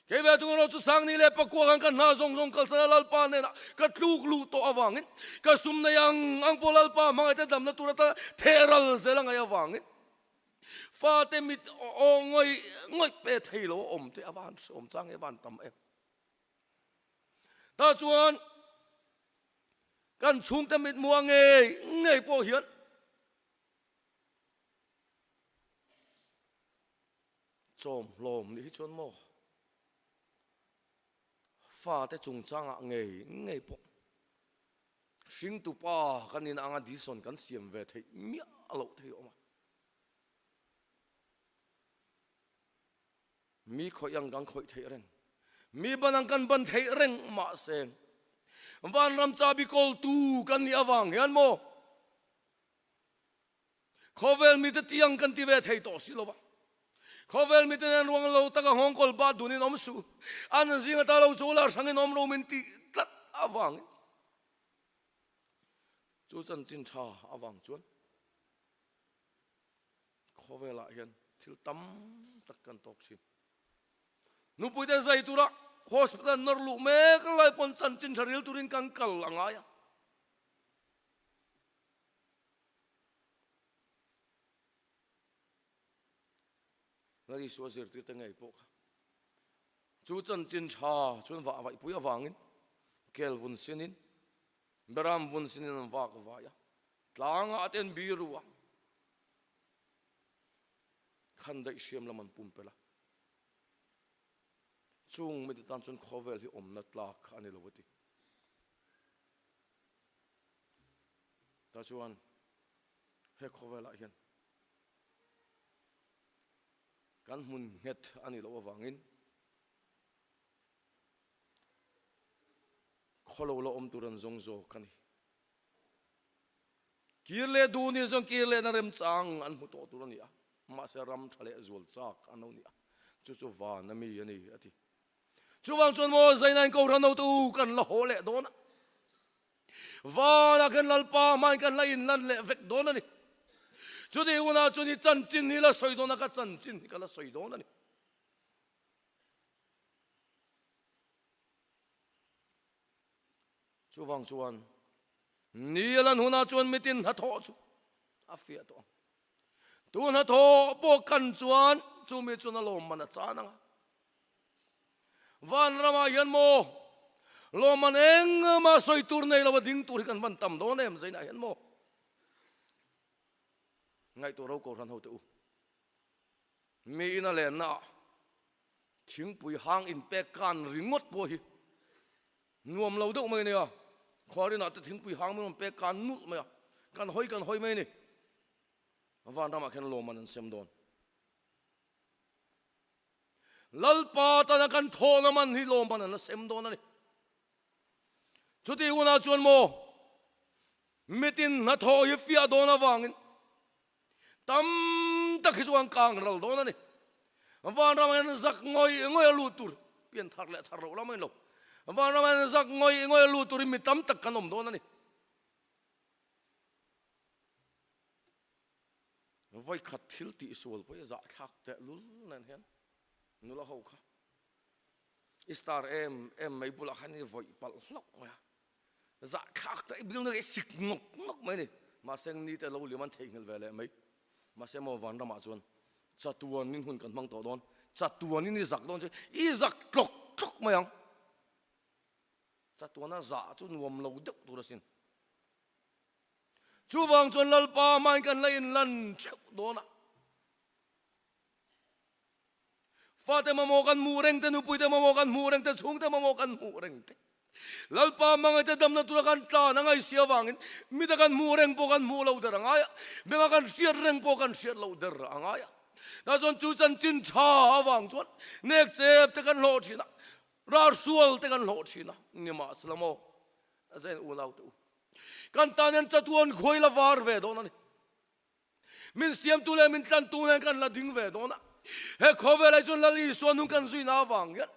ke ve tu no chu sang ni le pa ko kan na zong zong kal sa lal pa ne na ka tluk lu to awangin ka sum na yang ang polal pa mga te dam na turata theral zelang ay awangin fa te mit o ngoi ngoi pe thailo om te awan om chang e van tam e ta chuan kan chung te mit muang ngei po hian chom lom ni chuan mo fa te chung changa ngei po sing tu pa kan in anga di son kan siam ve thei mi alo thei oma mi khoyang gang khoi thei reng mi banang kan ban thei reng ma seng van ram cha bi kol tu kan ni awang hian mo khovel mi te tiang kan ti ve thei to silowa khovel mi te nan ruang lo taka hong kol ba dunin om su an zinga ta lo chola sangin om lo min ti tlat awang chu chan chin tha awang chuan khovela hian thil tam tak kan tok sin nu pui te zai tura hospital nor lu me ka lai pon chan chin tharil turin kan kal angaya lagi suazir ti te ngai po chu chan chin tha chun wa vai pui awangin kel vun sinin beram vun sinin wa ka wa ya tlanga aten biruwa khan dai siam laman pumpela chung mi tan chun khovel hi om na tlak ani lowati ta chuan he khowela hian kan mun nget ani lo awangin kholo lo om turan zong zo kani kirle du ni zong kirle na rem chang an mu to turani a ma se ram thale zul chak anau ni a chu chu wa na mi ani ati chu wang chon mo zainan ko ran no tu kan la hole dona wa na kan lalpa mai kan la in lan le vek dona ni chu di una chu ni chan chin ni la soi dona ka chan chin ka la soi dona ni chu wang chuan ni lan huna chuan mitin ha tho chu a fia to tu na tho po kan chuan chu mi chu na lom mana cha na van rama yan mo lo man eng ma soi tur nei lo ding tur kan ban tam do nem zaina yan mo ngai to ro ko ran ho tu mi ina le na thing pui hang in pe kan ringot po hi nuam lo deuh mai ne a khori na te thing pui hang mon pe kan nut mai a kan hoi mai ni van rama khen lo man an sem don lalpa ta na kan tho na man hi lo man an sem don ani chuti una chuan mo mitin na tho hi fia don awangin tam ta khi chuan kang ral don ani van rama an zak ngoi lu tur pian thar le thar ro la mai lo van rama an zak ngoi lu tur mi tam tak kanom don ani voi khat thil ti sual po za thak te lul nan hen nula ho kha star em mai bula khani voi pal hlok ma za khak te bil ne sik ngok mai ni ma seng ni te lo li man thengel vele mai ma se mo van rama chuan chatuan nin hun kan mang to don chatuan ni zak don i zak tlok mai ang chatuan na za chu nuam lo deuh tu ra sin chu wang chuan lalpa mai kan la in lan cheu dona fa te ma mo kan mu reng te nu pui te ma mo kan mu reng te chung te ma mo kan mu reng te lalpa mangai te dam na tu kan tla na ngai sia wangin mi ta kan mu reng po kan mu lo der angaya benga kan siat reng po kan siat lo der angaya na chon chu chan chin tha awang chuan nek chep te kan lo thina rar sual te kan lo thina ni ma slamo azen u lau tu kan tanen chatuan khoi la war ve don ani min siam tu le min tlan tu ne kan la ding ve don he khove lai chun la li so nu kan zui na wang ya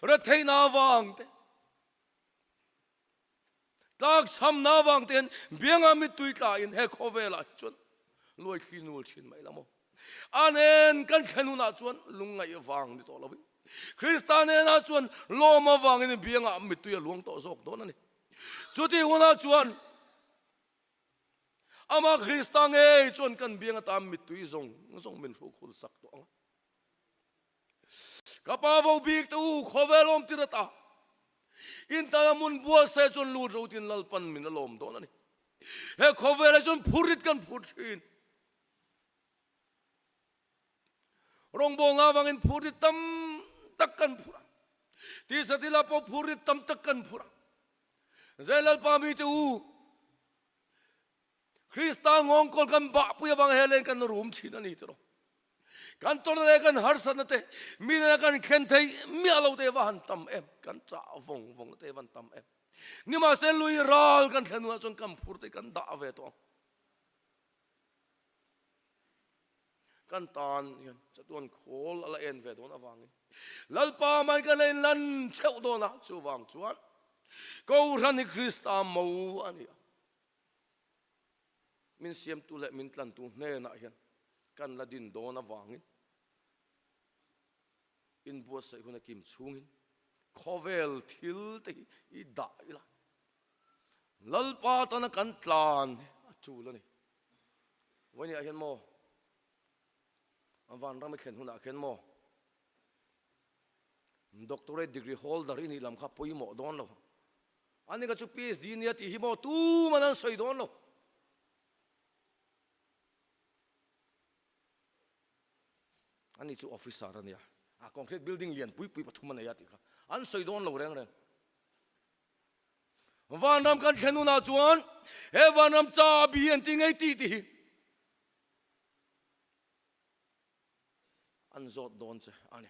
re thei na wang te tak sam na wang ten bianga mi tui tla in he khove la chun loi khinul thin mai lamo anen kan khanu na chuan lungai wang ni to lowi kristane na chuan loma wang in bianga mi tui luang to zok don ani chuti huna chuan ama kristang e chuan kan bianga tam mi tui zong min ru khul sak to anga kapa vo bik tu khovelom tirata in ta mun bua se chuan lu ro tin lalpan min lom don ani he khovela chuan phurit kan phuthin rong bo nga wangin phurit tam tak kan phura ti satila po phurit tam tak kan phura zelal pa mi tu krista ngong kol kan ba pu wang helen kan room chin ani tro kan tor le kan har san te mi na kan khen thei mi alo te wan tam em kan cha vong te wan tam em ni ma se lui ral kan thenu chon kam phur te kan da ve to kan tan yan chatuan khol ala en ve don awangin lalpa mai kan lan cheu dona chu wang chuan ko ran krista mo ani min siam tu le min tlan tu ne na hian kan la din dona wangin in bo sai huna kim chungin khovel thil te I da ila lalpa tan kan tlan chu lo ni wani a hian mo awan ram khen huna khen mo doctorate degree holder in lam kha poi mo don lo ani ka chu PhD ni ati hi mo tu manan soi don lo ani chu officer ania a concrete building lian pui pathuman ya ti kha an soi don lo reng van ram kan khenu na chuan he van ram cha bi an ti ngai ti ti an zot don che ani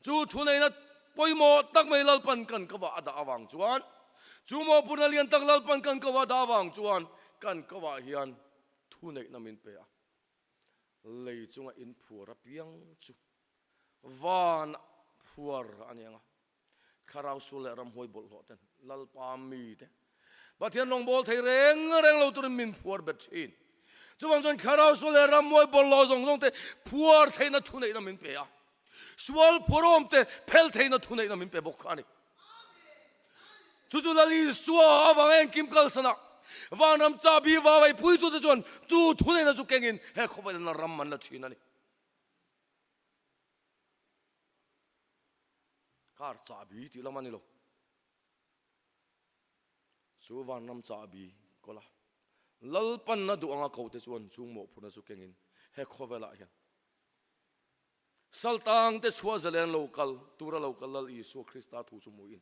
chu thu nei na poimo tak mai lal pan kan ka wa ada awang chuan chu mo punalian tak lal pan kan ka wa da awang chuan kan ka wa hian thu nei na min pe a lei chunga in phura piang chu van phuar anianga kharau sul ram hoi bol hoten lal pa mi te pathian long bol thei reng reng lo tur min phuar bet thin chuwang chon kharau sul ram hoi bol lo zong zong te phuar thei na thu nei na min pe a sual phurom te phel thei na thu nei na min pe bok ani chu chu lali suwa awang en kim kal sana van ram cha bi wa wai pui tu te chon tu thu nei na chu kengin he khowai na ram man la thin ani kar cha bi ti lamani lo su van ram cha bi kola lal pan na du anga ko te chuan chung mo phuna chu kengin he khowela hian saltang te chua zalen local tura local lal isu krista thu chu muin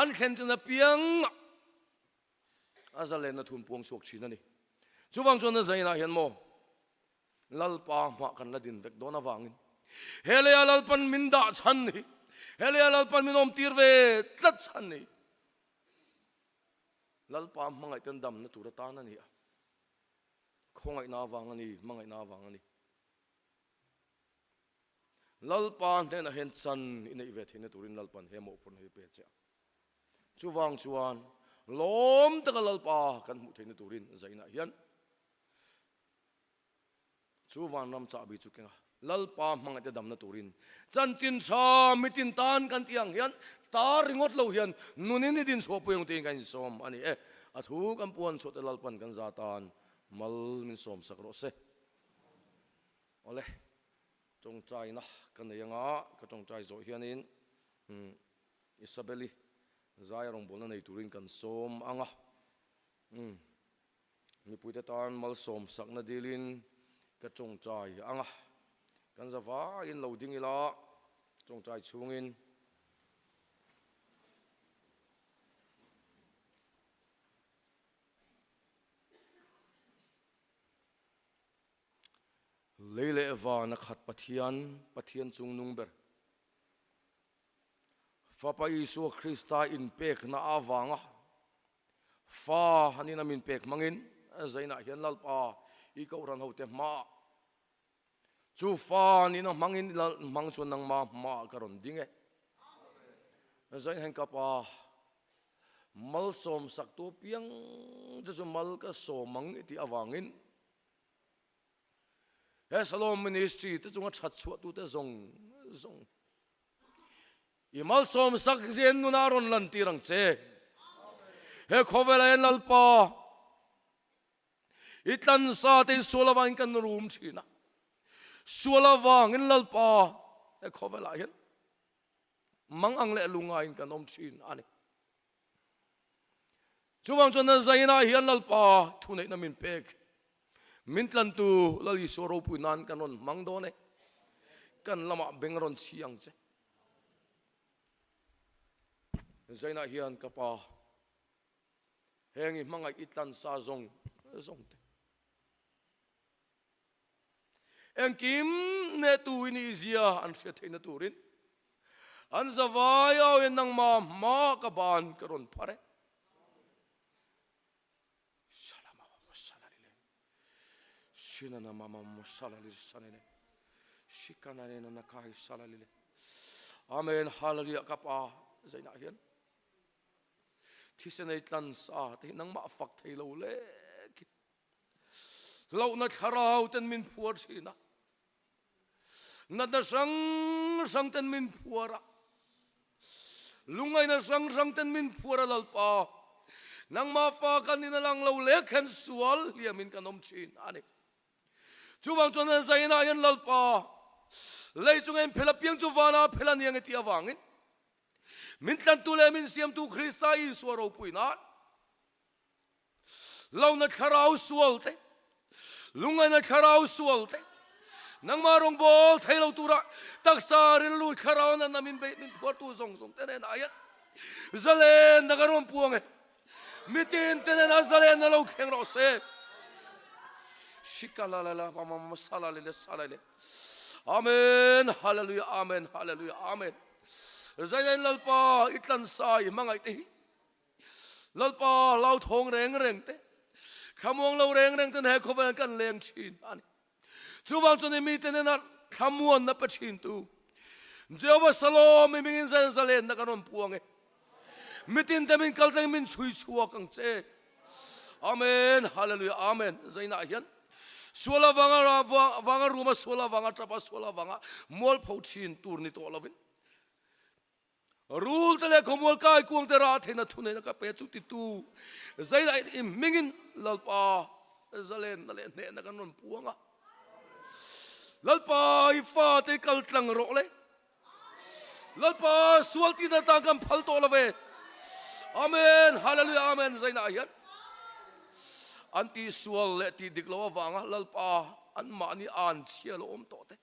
an khen chana piang azalen na thun puang sok chin ani chuwang chon na zaina hian mo lal pa ma kan la din vek dona wangin hele lal pan min da chan ni hele lal pan min om tir ve tlat chan ni lal pa mangai tan dam na tura ta na ni khongai na wang ani mangai na wang ani lal pa ne na hen chan in ei ve thine turin lal pan he mo phun he pe cha chuwang chuan lom taka lal pa kan mu theina turin zaina hian chuwan ram cha bi chu kenga lal pa mangai te dam na turin chan chin tha mitin tan kan tiang hian ta ringot lo hian nunin ni din so pueng te kan som ani athu kan puan so te lal pan kan za tan mal min som sakro se ole chong chai na kan yanga ka chong chai zo hianin Isabeli zai rong bolna nei turin kan som anga mi puite tan mal som sakna dilin ka chong chai anga kan zawa in loading ila chong chai chungin leile eva na khat pathian chung nung ber Fapa Isu Krista in pek na awanga fa hanina min pek mangin zaina hian lalpa I kauran hote ma chu fa ni no mangin mang chun nang ma karon dinge zain hen kapa mal som sak to piang chu mal ka so mang ti awangin he salom ministry te chunga that chu tu te zong imal som sak zen nu naron lan tirang che he khovela en lalpa itlan sa te sulawain kan room thina sulawang in lalpa he khovela hian mang ang le lunga in kan om thin ani chuwang chon na zaina hian lalpa thunei na min pek mintlan tu lali soro punan kanon mangdone kan lama bengron siang che zaina hian kapa hengi mangai itlan sa zong te engkim ne tu ini zia an hria theina turin an zawaya en nang ma ka ban karon phare salama masalale shinana mama masalale sanene shikana ne na kai salale amen hallelujah kapa zaina hian thisenei tlan sa te nang ma fak thei lo le lo na tharau ten min phuar thina na da sang ten min phuara lungai na sang ten min phuara lalpa nang ma fa kan ni na lang lo le khan sual liamin kanom thin ani chuwang chon na zaina yan lalpa lei chung en phela piang chu wana phela niang ti awangin min tlan tu le min siam tu Krista I suaro puina lo na tharau sualte lungai na tharau sualte nang marong bol thailo tura taksaril lu tharau na namin be min phuar tu zong tene na ya zalen nagarom puang mitin tenen Nazareth na lo kheng ro se shikala la mama sala le amen hallelujah amen hallelujah amen zain lalpa itlan sai mangai te lalpa lau thong reng te khamuang lau reng ten he khovan kan leng chin ani chuwang chuni mi tenen na khamuan na pachin tu Jehovah Salom mi mingin zan zalen na kanon puange mitin temin kalteng min chui chua kang che amen hallelujah amen zaina hian suala wanga ruma suala wanga chapa suala wanga mol phauchin tur ni to lovin rule tele khomol kai kuang te ra thena thune na ka pe chu ti tu zaina mingin lalpa zalen na le ne na kanon puanga lalpa ifa te kaltlang ro le lalpa sualti na tangam phal to love amen hallelujah amen zaina hian anti sual le ti diklo wanga lalpa an mani an chialo om to te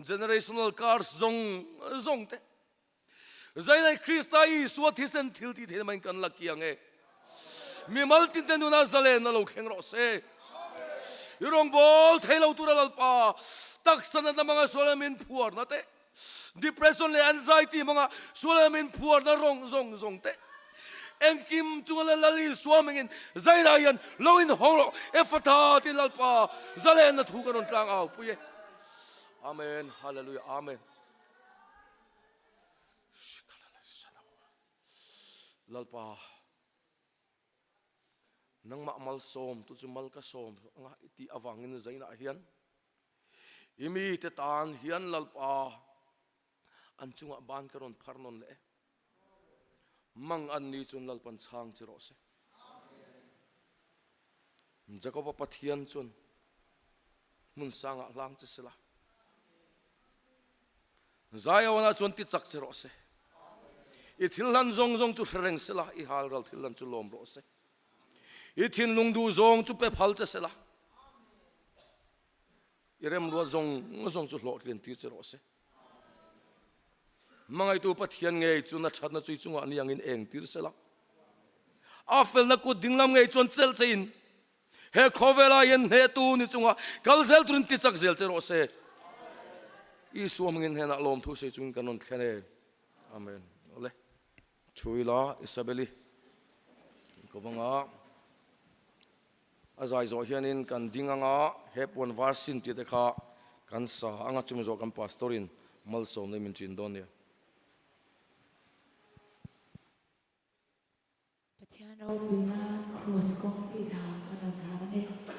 generational cars zong te zaina krista i suat hisen thil ti the man kan lakiang e mi mal tin te nuna zalen na lo kheng ro se yurong bol thailo tura lalpa taksana na mga solamin puar na te depression le anxiety mga solamin puar na rong zong te engkim chungala lali swamingin zainayan loin honglo efata ti lalpa zalen na thukanon tlang aw puye amen hallelujah amen lalpa nang ma'mal som tu chumal ka som nga iti awangin zaina hian imi te tan hian lalpa anchunga ban karon pharnon le mang an ni chun lalpan chang chi ro se jacob pathian chun mun sanga lang chi sila zaya wana chun ti chak chi ro se i thillan zong chu reng sila i hal ral thillan chu lom ro se i thin lungdu zong chu pe phal cha sila i rem ro zong chu lo tlin ti chi ro se mangai tu pathian ngei chu na that na chui chunga ni angin eng tir sela afel na ku dinglam ngei chon chel chein he khovela yen he tu ni chunga kalzel tun ti chak zel ro se i suamngin he na lom thu se chung kanon thene amen ole chuila isabeli ko banga azai zo hianin kan dinganga hepon varsin ti dekha kan sa anga chum zo kan pastorin malsom ne min chin don ya Patiano Bina Cruz Kong Ida Mananane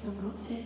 sang rõ sẽ